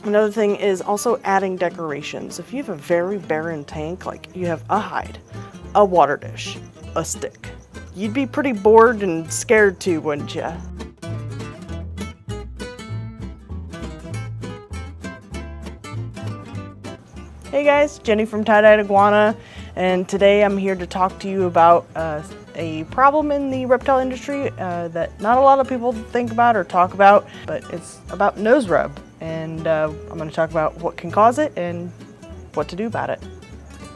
Another thing is also adding decorations. If you have a very barren tank, like you have a hide, a water dish, a stick, you'd be pretty bored and scared too, wouldn't you? Hey guys, Jenny from Tye-Dyed Iguana, and today I'm here to talk to you about a problem in the reptile industry that not a lot of people think about or talk about, but it's about nose rub. And I'm going to talk about what can cause it and what to do about it.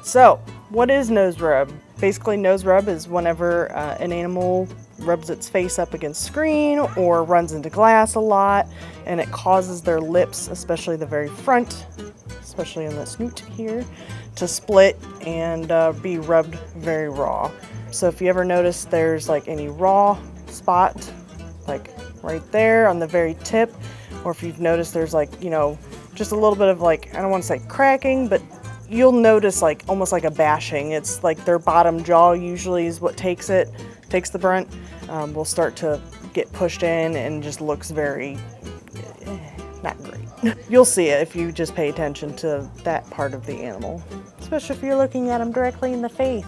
So, what is nose rub? Basically, nose rub is whenever an animal rubs its face up against screen or runs into glass a lot, and it causes their lips, especially the very front, especially in the snoot here, to split and be rubbed very raw. So if you ever notice there's like any raw spot, like right there on the very tip, or if you've noticed there's like, you know, just a little bit of like, I don't want to say cracking, but you'll notice like almost like a bashing. It's like their bottom jaw usually is what takes the brunt. Will start to get pushed in and just looks very not great. You'll see it if you just pay attention to that part of the animal, especially if you're looking at them directly in the face.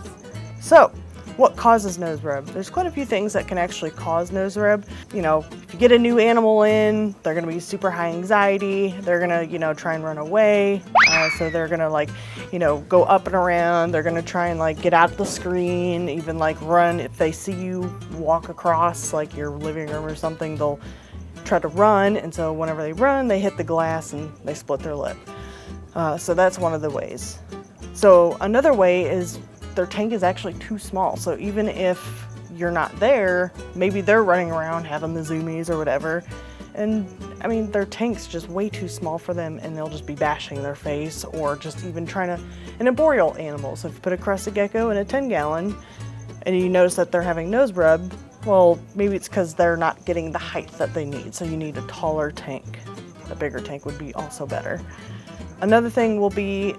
So, what causes nose rub? There's quite a few things that can actually cause nose rub. You know, if you get a new animal in, they're gonna be super high anxiety. They're gonna, you know, try and run away. So they're gonna like, you know, go up and around. They're gonna try and like get out of the screen, even like run. If they see you walk across like your living room or something, they'll try to run. And so whenever they run, they hit the glass and they split their lip. So that's one of the ways. So another way is their tank is actually too small. So even if you're not there, maybe they're running around having the zoomies or whatever. And I mean, their tank's just way too small for them and they'll just be bashing their face or just even trying to, an arboreal animal. So if you put a crested gecko in a 10-gallon and you notice that they're having nose rub, well, maybe it's because they're not getting the height that they need. So you need a taller tank. A bigger tank would be also better. Another thing will be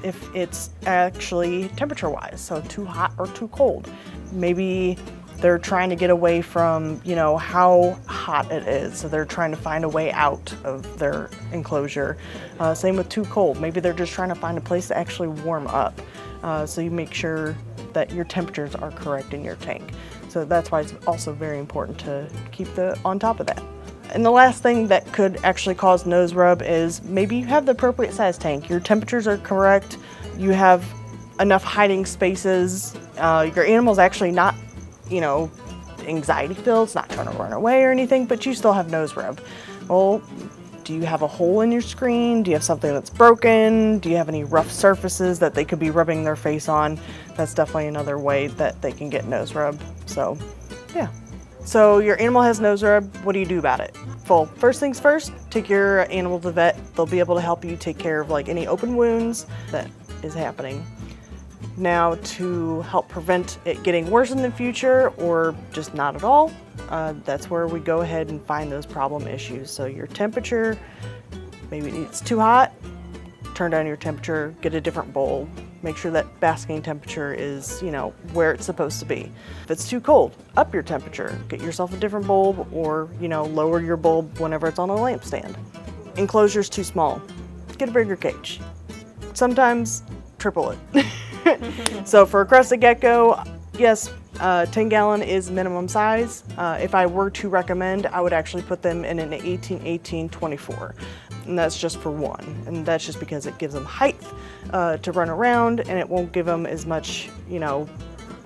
if it's actually temperature-wise, so too hot or too cold. Maybe they're trying to get away from, you know, how hot it is, so they're trying to find a way out of their enclosure. Same with too cold. Maybe they're just trying to find a place to actually warm up. So you make sure that your temperatures are correct in your tank. So that's why it's also very important to keep on top of that. And the last thing that could actually cause nose rub is maybe you have the appropriate size tank. Your temperatures are correct. You have enough hiding spaces. Your animal's actually not, you know, anxiety filled. It's not trying to run away or anything, but you still have nose rub. Well, do you have a hole in your screen? Do you have something that's broken? Do you have any rough surfaces that they could be rubbing their face on? That's definitely another way that they can get nose rub. So, yeah. So your animal has nose rub, what do you do about it? Well, first things first, take your animal to the vet. They'll be able to help you take care of like any open wounds that is happening. Now, to help prevent it getting worse in the future or just not at all, that's where we go ahead and find those problem issues. So your temperature, maybe it's too hot, turn down your temperature, get a different bulb. Make sure that basking temperature is, you know, where it's supposed to be. If it's too cold, up your temperature. Get yourself a different bulb or, you know, lower your bulb whenever it's on a lampstand. Enclosure's too small. Get a bigger cage. Sometimes triple it. So for a crested gecko, yes, 10-gallon is minimum size. If I were to recommend, I would actually put them in an 18-18-24. And that's just for one. And that's just because it gives them height to run around and it won't give them as much, you know,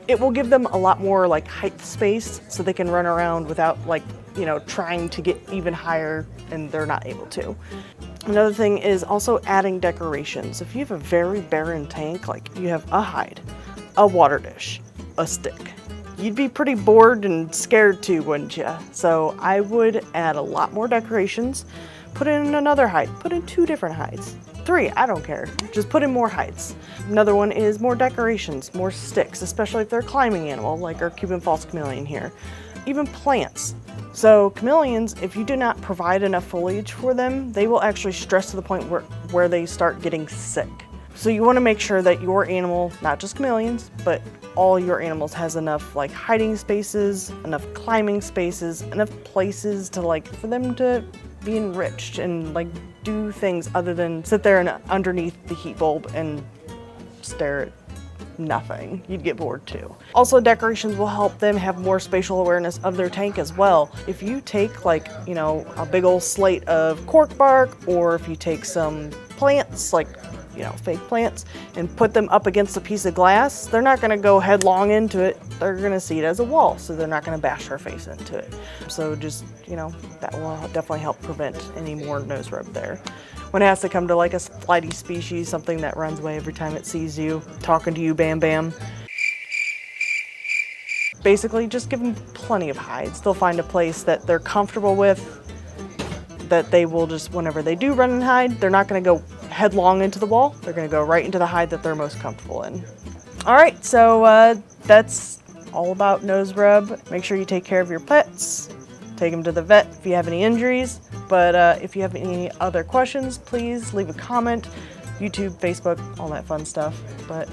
it will give them a lot more like height space so they can run around without like, you know, trying to get even higher and they're not able to. Another thing is also adding decorations. If you have a very barren tank, like you have a hide, a water dish, a stick, you'd be pretty bored and scared too, wouldn't you? So I would add a lot more decorations. Put in another hide, put in 2 different hides. 3, I don't care, just put in more hides. Another one is more decorations, more sticks, especially if they're a climbing animal, like our Cuban false chameleon here. Even plants. So chameleons, if you do not provide enough foliage for them, they will actually stress to the point where they start getting sick. So you want to make sure that your animal, not just chameleons, but all your animals has enough like hiding spaces, enough climbing spaces, enough places to like for them to be enriched and like do things other than sit there and underneath the heat bulb and stare at nothing. You'd get bored too. Also, decorations will help them have more spatial awareness of their tank as well. If you take like, you know, a big old slate of cork bark, or if you take some plants, like, you know, fake plants, and put them up against a piece of glass, they're not gonna go headlong into it. They're gonna see it as a wall, so they're not gonna bash their face into it. So just, you know, that will definitely help prevent any more nose rub there. When it has to come to like a flighty species, something that runs away every time it sees you, talking to you, bam bam. Basically, just give them plenty of hides. They'll find a place that they're comfortable with, that they will just, whenever they do run and hide, they're not gonna go headlong into the wall. They're gonna go right into the hide that they're most comfortable in. All right, so that's all about nose rub. Make sure you take care of your pets. Take them to the vet if you have any injuries. But if you have any other questions, please leave a comment. YouTube, Facebook, all that fun stuff. But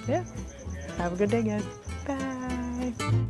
yeah, have a good day, guys. Bye.